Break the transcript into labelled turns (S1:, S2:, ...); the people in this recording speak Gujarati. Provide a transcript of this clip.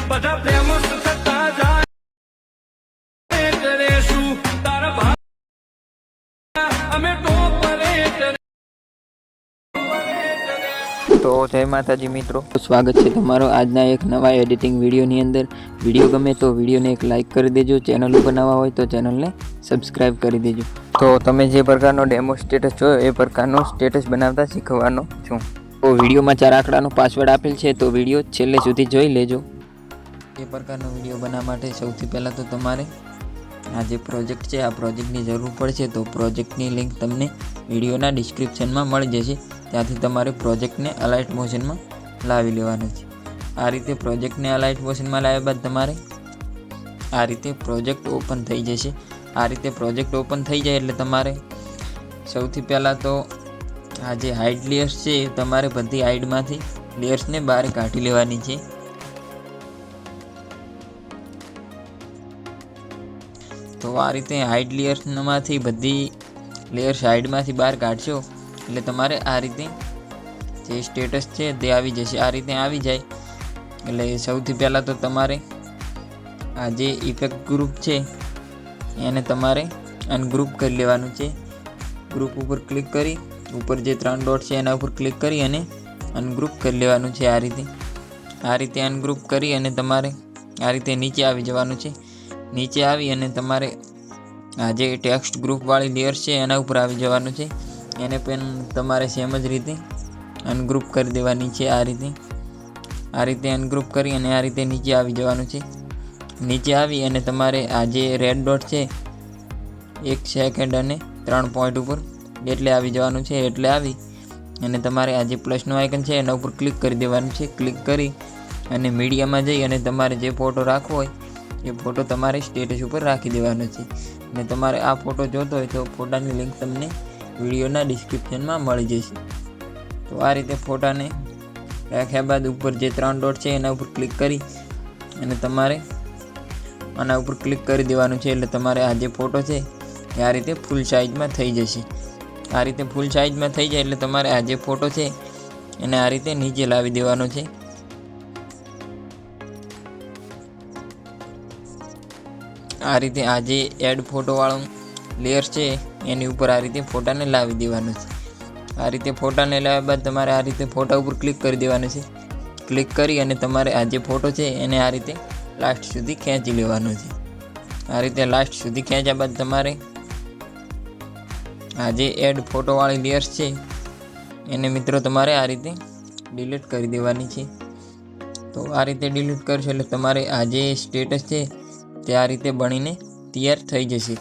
S1: બધા પ્રેમ સુખતા જાય કરે શું તારા ભાઈ અમે ટોપરે
S2: તો જય માતાજી મિત્રો, સ્વાગત છે તમારો આજના એક નવા એડિટિંગ વિડીયોની અંદર। વિડીયો ગમે તો વિડીયોને એક લાઇક કરી દેજો, ચેનલ ઉપર નવા હોય તો ચેનલને સબસ્ક્રાઈબ કરી દેજો। તો તમે જે પ્રકારનો ડેમો સ્ટેટસ જોયો એ પ્રકારનો સ્ટેટસ બનાવતા શીખવાનો છું। તો વિડીયોમાં 4 આંકડાનો પાસવર્ડ આપેલ છે, તો વિડીયો છેલ્લે સુધી જોઈ લેજો। એ પ્રકારનો વિડીયો બનાવવા માટે સૌથી પહેલાં તો તમારે આ જે પ્રોજેક્ટ છે આ પ્રોજેક્ટની જરૂર પડશે। તો પ્રોજેક્ટની લિંક તમને વિડીયોના ડિસ્ક્રિપ્શનમાં મળી જશે, ત્યાંથી તમારે પ્રોજેક્ટને અલાઇટ મોશનમાં લાવી લેવાનું છે। આ રીતે પ્રોજેક્ટને અલાઇટ મોશનમાં લાવ્યા બાદ તમારે આ રીતે પ્રોજેક્ટ ઓપન થઈ જશે। આ રીતે પ્રોજેક્ટ ઓપન થઈ જાય એટલે તમારે સૌથી પહેલાં તો આ જે હાઇડ લેયર્સ છે તમારે બધી હાઇડમાંથી લેયર્સને બહાર કાઢી લેવાની છે। તો આ રીતે હાઇડ લેયર્સમાંથી બધી લેયર્સ હાઇડમાંથી બહાર કાઢશો એટલે તમારે આ રીતે જે સ્ટેટસ છે તે આવી જશે। આ રીતે આવી જાય એટલે સૌથી પહેલાં તો તમારે આ જે ઇફેક્ટ ગ્રુપ છે એને તમારે અનગ્રુપ કરી લેવાનું છે। ગ્રુપ ઉપર ક્લિક કરી ઉપર જે 3 ડોટ છે એના ઉપર ક્લિક કરી અને અનગ્રુપ કરી લેવાનું છે। આ રીતે અનગ્રુપ કરી અને તમારે આ રીતે નીચે આવી જવાનું છે। નીચે આવી અને તમારે આ જે ટેક્સ્ટ ગ્રુપવાળી લેયર્સ છે એના ઉપર આવી જવાનું છે। એને પણ તમારે સેમ જ રીતે અનગ્રુપ કરી દેવાની છે। આ રીતે અનગ્રુપ કરી અને આ રીતે નીચે આવી જવાનું છે। નીચે આવી અને તમારે આ જે રેડ ડોટ છે 1 સેકન્ડ અને 3 પોઈન્ટ ઉપર એટલે આવી જવાનું છે। એટલે આવી અને તમારે આ જે પ્લસનું આઇકન છે એના ઉપર ક્લિક કરી દેવાનું છે। ક્લિક કરી અને મીડિયામાં જઈ અને તમારે જે ફોટો રાખવો હોય એ ફોટો તમારે સ્ટેટસ ઉપર રાખી દેવાનો છે। અને તમારે આ ફોટો જોતો હોય તો ફોટાની લિંક તમને વિડીયોના ડિસ્ક્રિપ્શનમાં મળી જશે। તો આ રીતે ફોટાને રાખ્યા બાદ ઉપર જે 3 ડોટ છે એના ઉપર ક્લિક કરી અને તમારે આના ઉપર ક્લિક કરી દેવાનું છે। એટલે તમારે આ જે ફોટો છે એ આ રીતે ફૂલ સાઇઝમાં થઈ જશે। આ રીતે ફૂલ સાઇઝમાં થઈ જાય એટલે તમારે આ જે ફોટો છે એને આ રીતે નીચે લાવી દેવાનો છે। આ રીતે આ જે એડ ફોટોવાળું લેયર છે એની ઉપર આ રીતે ફોટાને લાવી દેવાનું છે। આ રીતે ફોટાને લાવ્યા બાદ તમારે આ રીતે ફોટા ઉપર ક્લિક કરી દેવાનું છે। ક્લિક કરી અને તમારે આ જે ફોટો છે એને આ રીતે લાસ્ટ સુધી ખેંચી લેવાનો છે। આ રીતે લાસ્ટ સુધી ખેંચ્યા બાદ તમારે આ જે એડ ફોટોવાળી લેયર્સ છે એને મિત્રો તમારે આ રીતે ડિલીટ કરી દેવાની છે। તો આ રીતે ડિલીટ કરશો એટલે તમારે આ જે સ્ટેટસ છે તે આ રીતે બનીને તૈયાર થઈ જશે।